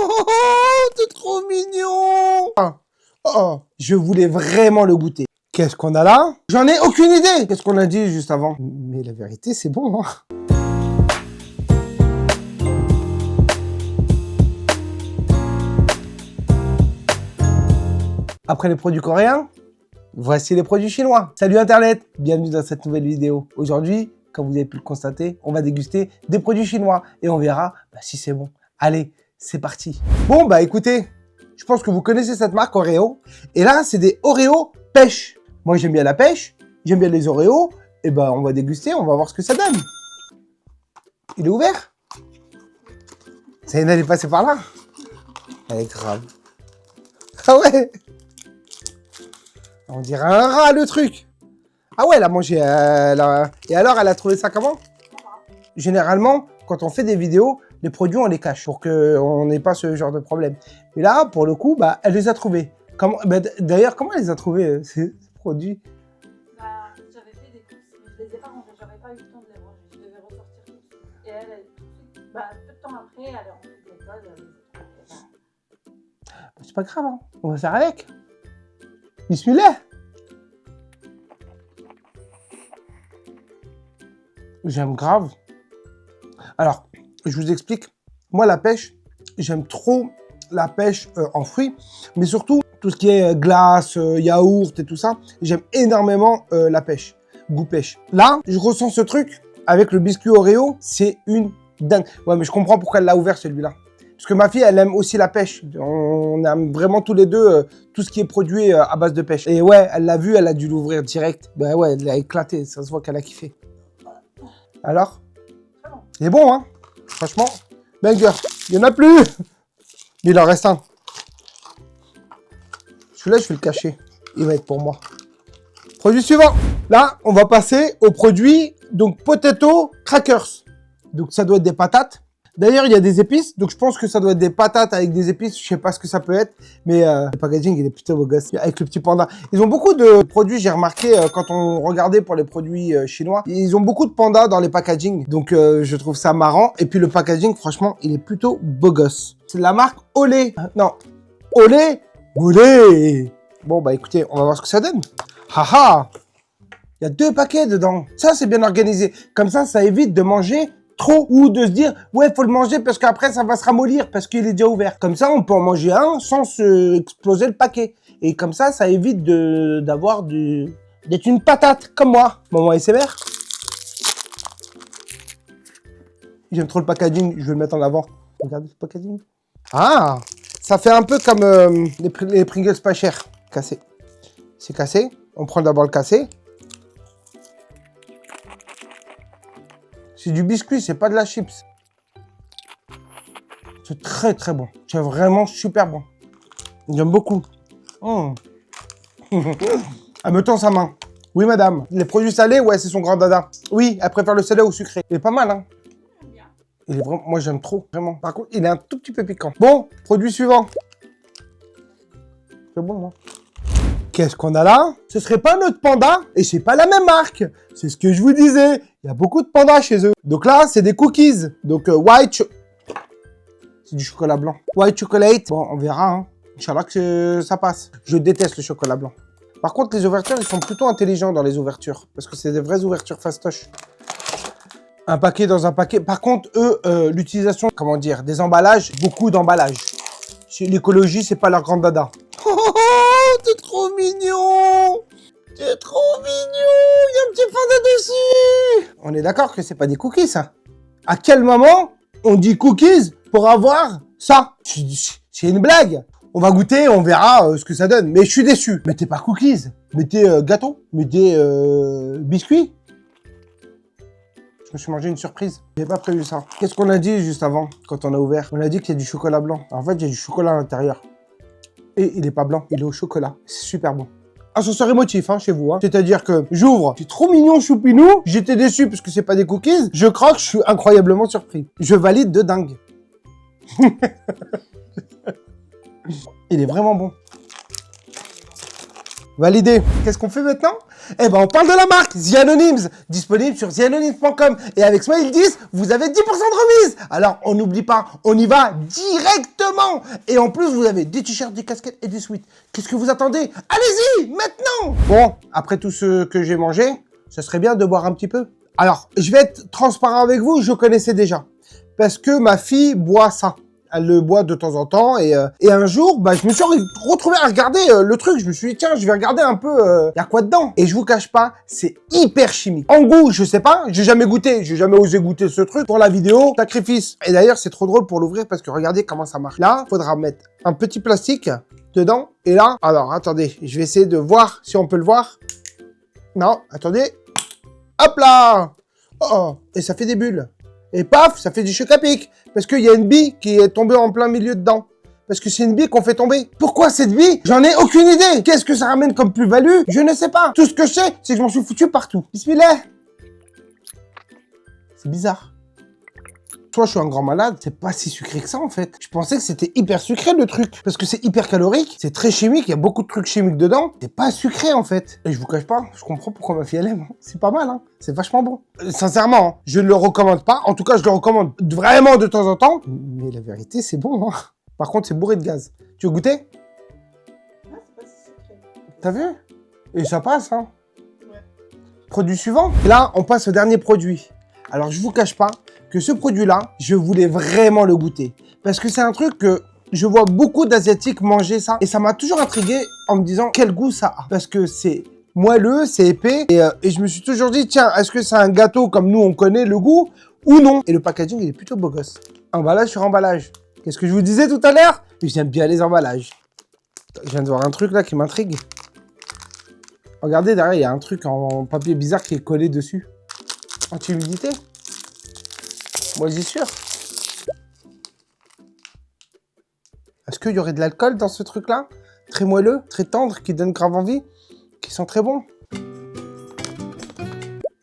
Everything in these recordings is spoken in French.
Oh, t'es trop mignon. Oh, je voulais vraiment le goûter. Qu'est-ce qu'on a là? J'en ai aucune idée. Qu'est-ce qu'on a dit juste avant? Mais la vérité, c'est bon, hein. Après les produits coréens, voici les produits chinois. Salut Internet, bienvenue dans cette nouvelle vidéo. Aujourd'hui, comme vous avez pu le constater, on va déguster des produits chinois et on verra si c'est bon. Allez, c'est parti. Bon, bah écoutez, je pense que vous connaissez cette marque Oreo. Et là, c'est des Oreo pêche. Moi, j'aime bien la pêche, j'aime bien les Oreos. Et ben, on va déguster, on va voir ce que ça donne. Il est ouvert? Ça y est, elle est passée par là? Elle est grave. Ah ouais! On dirait un rat, le truc. Ah ouais, elle a mangé. Et alors, elle a trouvé ça comment? Généralement, quand on fait des vidéos, les produits, on les cache pour qu'on n'ait pas ce genre de problème. Et là, pour le coup, bah, elle les a trouvés. D'ailleurs, comment elle les a trouvés, ces produits? J'avais fait des courses, mais je les ai pas rangés. J'avais pas eu le temps de les ranger. Je devais ressortir tout de suite. Et elle, tout de suite, peu de temps après, elle est rentrée de l'école. Elle les a trouvés. C'est pas grave, hein. On va faire avec. Bismillah. J'aime grave. Alors, je vous explique. Moi, la pêche, j'aime trop la pêche en fruits, mais surtout tout ce qui est glace, yaourt et tout ça. J'aime énormément la pêche, goût pêche. Là, je ressens ce truc avec le biscuit Oreo, c'est une dingue. Ouais, mais je comprends pourquoi elle l'a ouvert celui-là. Parce que ma fille, elle aime aussi la pêche. On aime vraiment tous les deux tout ce qui est produit à base de pêche. Et ouais, elle l'a vu, elle a dû l'ouvrir direct. Ben ouais, elle a éclaté, ça se voit qu'elle a kiffé. Alors? Il est bon, hein? Franchement, banger. Il n'y en a plus. Mais il en reste un. Celui-là, je vais le cacher. Il va être pour moi. Produit suivant. Là, on va passer au produit, donc, potato crackers. Donc, ça doit être des patates. D'ailleurs, il y a des épices, donc je pense que ça doit être des patates avec des épices. Je sais pas ce que ça peut être, mais le packaging, il est plutôt beau gosse. Avec le petit panda. Ils ont beaucoup de produits, j'ai remarqué, quand on regardait pour les produits chinois, ils ont beaucoup de pandas dans les packaging. Donc, je trouve ça marrant. Et puis, le packaging, franchement, il est plutôt beau gosse. C'est de la marque Olé. Non, Olé. Olé. Bon, bah écoutez, on va voir ce que ça donne. Haha. Il y a 2 paquets dedans. Ça, c'est bien organisé. Comme ça évite de manger trop ou de se dire ouais, faut le manger parce qu'après ça va se ramollir parce qu'il est déjà ouvert. Comme ça, on peut en manger un sans se exploser le paquet. Et comme ça évite d'être une patate comme moi. Moment ASMR. J'aime trop le packaging, je vais le mettre en avant. Regardez le packaging. Ah, ça fait un peu comme les Pringles pas chers. Cassé. C'est cassé. On prend d'abord le cassé. C'est du biscuit, c'est pas de la chips. C'est très très bon. C'est vraiment super bon. J'aime beaucoup. Elle me tend sa main. Oui, madame. Les produits salés, ouais, c'est son grand dada. Oui, elle préfère le salé au sucré. Il est pas mal, hein. Il est vraiment... Moi, j'aime trop, vraiment. Par contre, il est un tout petit peu piquant. Bon, produit suivant. C'est bon, moi. Qu'est-ce qu'on a là? Ce serait pas notre panda et c'est pas la même marque. C'est ce que je vous disais. Il y a beaucoup de pandas chez eux. Donc là, c'est des cookies. Donc c'est du chocolat blanc. White chocolate. Bon, on verra. Hein. Inch'Allah que ça passe. Je déteste le chocolat blanc. Par contre, les ouvertures, ils sont plutôt intelligents dans les ouvertures. Parce que c'est des vraies ouvertures fastoches. Un paquet dans un paquet. Par contre, eux, l'utilisation, comment dire, des emballages, beaucoup d'emballages. L'écologie, c'est pas leur grande dada. Oh, t'es trop mignon! T'es trop mignon! Il y a un petit panda dessus! On est d'accord que c'est pas des cookies, ça? À quel moment on dit cookies pour avoir ça? C'est une blague! On va goûter, on verra ce que ça donne. Mais je suis déçu. Mettez pas cookies. Mettez gâteau. Mettez biscuits. Je me suis mangé une surprise. J'avais pas prévu ça. Qu'est-ce qu'on a dit juste avant, quand on a ouvert? On a dit qu'il y a du chocolat blanc. En fait, il y a du chocolat à l'intérieur. Et il est pas blanc, il est au chocolat. C'est super bon. Ascenseur émotif, hein, chez vous. Hein. C'est-à-dire que j'ouvre, c'est trop mignon, choupinou. J'étais déçu parce que c'est pas des cookies. Je croque, je suis incroyablement surpris. Je valide de dingue. Il est vraiment bon. Validé. Qu'est-ce qu'on fait maintenant? Eh ben, on parle de la marque The Anonyms, disponible sur theanonyms.com. Et avec Smile 10, vous avez 10% de remise. Alors, on n'oublie pas, on y va directement. Et en plus, vous avez des t-shirts, des casquettes et des sweats. Qu'est-ce que vous attendez? Allez-y, maintenant! Bon, après tout ce que j'ai mangé, ce serait bien de boire un petit peu. Alors, je vais être transparent avec vous, je connaissais déjà. Parce que ma fille boit ça. Elle le boit de temps en temps et un jour, je me suis retrouvé à regarder le truc. Je me suis dit, tiens, je vais regarder un peu, y a quoi dedans? Et je vous cache pas, c'est hyper chimique. En goût, je sais pas, j'ai jamais goûté, j'ai jamais osé goûter ce truc. Pour la vidéo, sacrifice. Et d'ailleurs, c'est trop drôle pour l'ouvrir parce que regardez comment ça marche. Là, faudra mettre un petit plastique dedans. Et là, alors, attendez, je vais essayer de voir si on peut le voir. Non, attendez. Hop là! Oh, et ça fait des bulles. Et paf, ça fait du choc à pic. Parce qu'il y a une bille qui est tombée en plein milieu dedans. Parce que c'est une bille qu'on fait tomber. Pourquoi cette bille? J'en ai aucune idée. Qu'est-ce que ça ramène comme plus-value? Je ne sais pas. Tout ce que je sais, c'est que je m'en suis foutu partout. Bismillah. C'est bizarre. Soit je suis un grand malade, c'est pas si sucré que ça en fait. Je pensais que c'était hyper sucré le truc. Parce que c'est hyper calorique, c'est très chimique, il y a beaucoup de trucs chimiques dedans. C'est pas sucré en fait. Et je vous cache pas, je comprends pourquoi ma fille elle aime. C'est pas mal, hein. C'est vachement bon. Sincèrement, hein, je ne le recommande pas. En tout cas, je le recommande vraiment de temps en temps. Mais la vérité, c'est bon. Hein. Par contre, c'est bourré de gaz. Tu veux goûter? Ah, c'est pas si sucré. T'as vu? Et ça passe, hein. Ouais. Produit suivant. Là, on passe au dernier produit. Alors, je vous cache pas que ce produit-là, je voulais vraiment le goûter. Parce que c'est un truc que je vois beaucoup d'Asiatiques manger ça. Et ça m'a toujours intrigué en me disant quel goût ça a. Parce que c'est moelleux, c'est épais. Et je me suis toujours dit, tiens, est-ce que c'est un gâteau comme nous on connaît le goût ou non? Et le packaging, il est plutôt beau gosse. Emballage sur emballage. Qu'est-ce que je vous disais tout à l'heure? J'aime bien les emballages. Je viens de voir un truc là qui m'intrigue. Regardez, derrière, il y a un truc en papier bizarre qui est collé dessus. Anti-humidité. Moisissure. Est-ce qu'il y aurait de l'alcool dans ce truc-là? Très moelleux, très tendre, qui donne grave envie, qui sont très bons.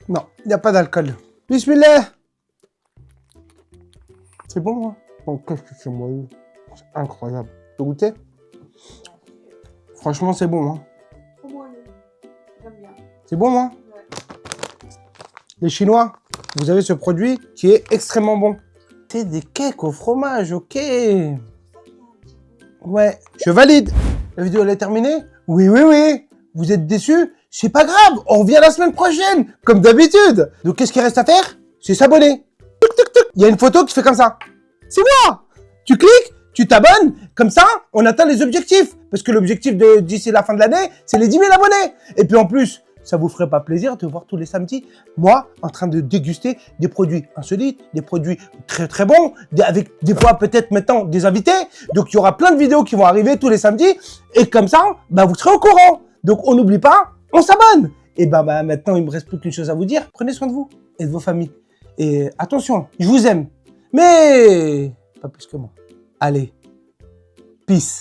Non, il n'y a pas d'alcool. Bismillah. C'est bon, hein? Oh, qu'est-ce que c'est moelleux. C'est incroyable. Tu peux goûter? Franchement, c'est bon, hein? Trop moelleux. J'aime bien. C'est bon, hein? Ouais. Les Chinois, vous avez ce produit qui est extrêmement bon. C'est des cakes au fromage, ok. Ouais, je valide. La vidéo, elle est terminée? Oui, oui, oui. Vous êtes déçus? C'est pas grave, on revient la semaine prochaine, comme d'habitude. Donc, qu'est-ce qu'il reste à faire? C'est s'abonner. Tuc, tuc, tuc. Il y a une photo qui fait comme ça. C'est moi. Tu cliques, tu t'abonnes. Comme ça, on atteint les objectifs. Parce que l'objectif d'ici la fin de l'année, c'est les 10 000 abonnés. Et puis en plus, ça vous ferait pas plaisir de voir tous les samedis, moi, en train de déguster des produits insolites, des produits très très bons, avec des fois peut-être maintenant des invités. Donc il y aura plein de vidéos qui vont arriver tous les samedis. Et comme ça, vous serez au courant. Donc on n'oublie pas, on s'abonne. Et maintenant, il me reste plus qu'une chose à vous dire. Prenez soin de vous et de vos familles. Et attention, je vous aime. Mais pas plus que moi. Allez, peace.